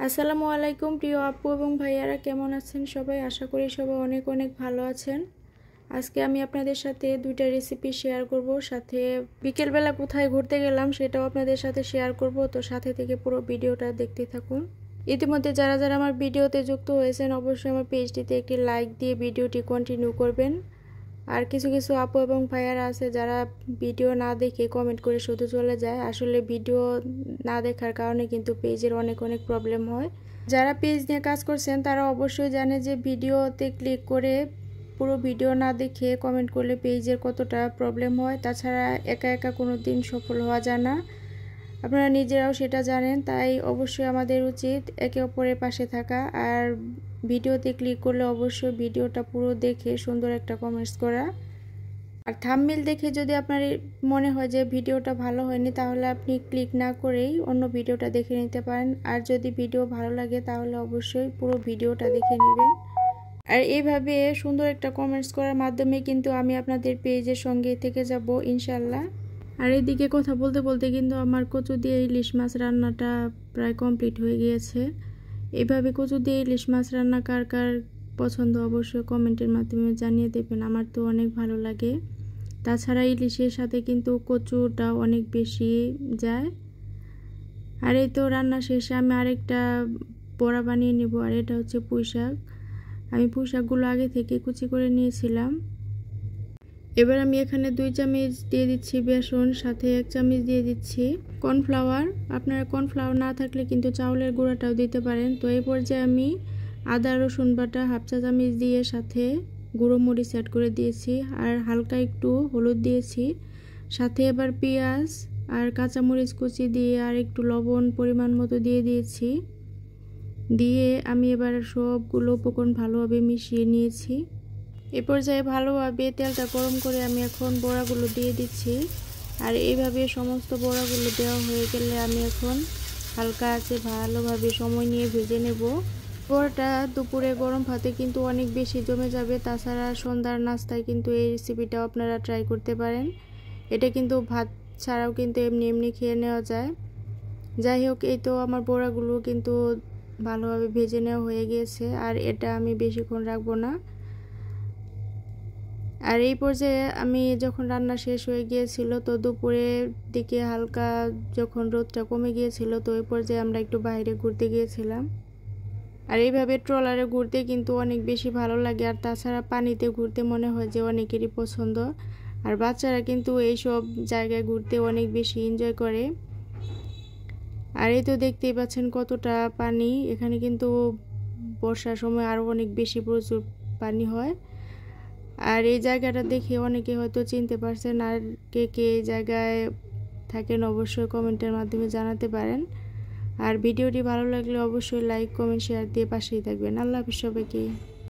আসসালামু আলাইকুম প্রিয় আপু এবং ভাইয়ারা, কেমন আছেন সবাই? আশা করি সবাই অনেক অনেক ভালো আছেন। আজকে আমি আপনাদের সাথে দুইটা রেসিপি শেয়ার করব, সাথে বিকেলবেলা কোথায় ঘুরতে গেলাম সেটাও আপনাদের সাথে শেয়ার করব। তো সাথে থেকে পুরো ভিডিওটা দেখতে থাকুন। ইতিমধ্যে যারা যারা আমার ভিডিওতে যুক্ত হয়েছেন অবশ্যই আমার পেজটিতে একটি লাইক দিয়ে ভিডিওটি কন্টিনিউ করবেন। আর কিছু কিছু আপু এবং ভাইয়ারা আছে যারা ভিডিও না দেখে কমেন্ট করে শুধু চলে যায়। আসলে ভিডিও না দেখার কারণে কিন্তু পেজের অনেক অনেক প্রবলেম হয়। যারা পেজ নিয়ে কাজ করছেন তারা অবশ্যই জানে যে ভিডিওতে ক্লিক করে পুরো ভিডিও না দেখে কমেন্ট করলে পেজের কতটা প্রবলেম হয়। তাছাড়া একা একা কোনো দিন সফল হওয়া যায় না, আপনারা নিজেরাও সেটা জানেন। তাই অবশ্যই আমাদের উচিত একে অপরের পাশে থাকা, আর ভিডিওতে ক্লিক করলে অবশ্যই ভিডিওটা পুরো দেখে সুন্দর একটা কমেন্টস করা। আর থাম্বনেল দেখে যদি আপনার মনে হয় যে ভিডিওটা ভালো হয়নি, তাহলে আপনি ক্লিক না করেই অন্য ভিডিওটা দেখে নিতে পারেন। আর যদি ভিডিও ভালো লাগে তাহলে অবশ্যই পুরো ভিডিওটা দেখে নেবেন। আর এইভাবে সুন্দর একটা কমেন্টস করার মাধ্যমে কিন্তু আমি আপনাদের পেজের সঙ্গে থেকে যাব ইনশাল্লাহ। আর এদিকে কথা বলতে বলতে কিন্তু আমার কচু দিয়ে ইলিশ মাছ রান্নাটা প্রায় কমপ্লিট হয়ে গিয়েছে। এইভাবে কচু দিয়ে ইলিশ মাছ রান্না কার কার পছন্দ অবশ্যই কমেন্টের মাধ্যমে জানিয়ে দেবেন। আমার তো অনেক ভালো লাগে। তাছাড়া ইলিশের সাথে কিন্তু কচুটাও অনেক বেশি যায়। আর এই তো রান্না শেষে আমি আরেকটা বড়া বানিয়ে নেব। আর এটা হচ্ছে পুঁই শাক। আমি পুঁই শাকগুলো আগে থেকে কুচি করে নিয়েছিলাম। এবার আমি এখানে 2 চামচ দিয়ে দিচ্ছি বেসন, সাথে 1 চামচ দিয়ে দিচ্ছি কর্নফ্লাওয়ার। আপনারা কর্নফ্লাওয়ার না থাকলে কিন্তু চাউলের গুঁড়াটাও দিতে পারেন। তো এই পর্যায়ে আমি আদা রসুন বাটা 1/2 চা চামচ দিয়ে সাথে গুঁড়ো মরিচ অ্যাড করে দিয়েছি, আর হালকা একটু হলুদ দিয়েছি। সাথে এবার পেঁয়াজ আর কাঁচামরিচ কুচি দিয়ে আর একটু লবণ পরিমাণ মতো দিয়ে দিয়েছি। দিয়ে আমি এবার সবগুলো উপকরণ ভালোভাবে মিশিয়ে নিয়েছি। এ পর্যায়ে ভালোভাবে তেলটা গরম করে আমি এখন বড়াগুলো দিয়ে দিচ্ছি। আর এইভাবে সমস্ত বড়াগুলো দেওয়া হয়ে গেলে আমি এখন হালকা আঁচে ভালোভাবে সময় নিয়ে ভেজে নেব। বড়াটা দুপুরে গরম ভাতে কিন্তু অনেক বেশি জমে যাবে। তাছাড়া সন্ধ্যার নাস্তায় কিন্তু এই রেসিপিটাও আপনারা ট্রাই করতে পারেন। এটা কিন্তু ভাত ছাড়াও কিন্তু এমনি এমনি খেয়ে নেওয়া যায়। যাই হোক, এই তো আমার বড়াগুলো কিন্তু ভালোভাবে ভেজে নেওয়া হয়ে গিয়েছে। আর এটা আমি বেশিক্ষণ রাখবো না। আর এই পর্যায়ে আমি যখন রান্না শেষ হয়ে গিয়েছিল, তো দুপুরের দিকে হালকা যখন রোদটা কমে গিয়েছিল, তো এই পর্যায়ে আমরা একটু বাইরে ঘুরতে গিয়েছিলাম। আর এইভাবে ট্রলারে ঘুরতে কিন্তু অনেক বেশি ভালো লাগে। আর তাছাড়া পানিতে ঘুরতে মনে হয় যে অনেকেরই পছন্দ। আর বাচ্চারা কিন্তু এইসব জায়গায় ঘুরতে অনেক বেশি এনজয় করে। আর এই তো দেখতেই পাচ্ছেন কতটা পানি। এখানে কিন্তু বর্ষার সময় আরও অনেক বেশি প্রচুর পানি হয়। আর এই জায়গাটা দেখে অনেকে হয়তো চিনতে পারছেন। আর কে কে এই জায়গায় থাকেন অবশ্যই কমেন্টের মাধ্যমে জানাতে পারেন। আর ভিডিওটি ভালো লাগলে অবশ্যই লাইক কমেন্ট শেয়ার দিয়ে পাশেই থাকবেন। আল্লাহ হাফেজ সবাইকে।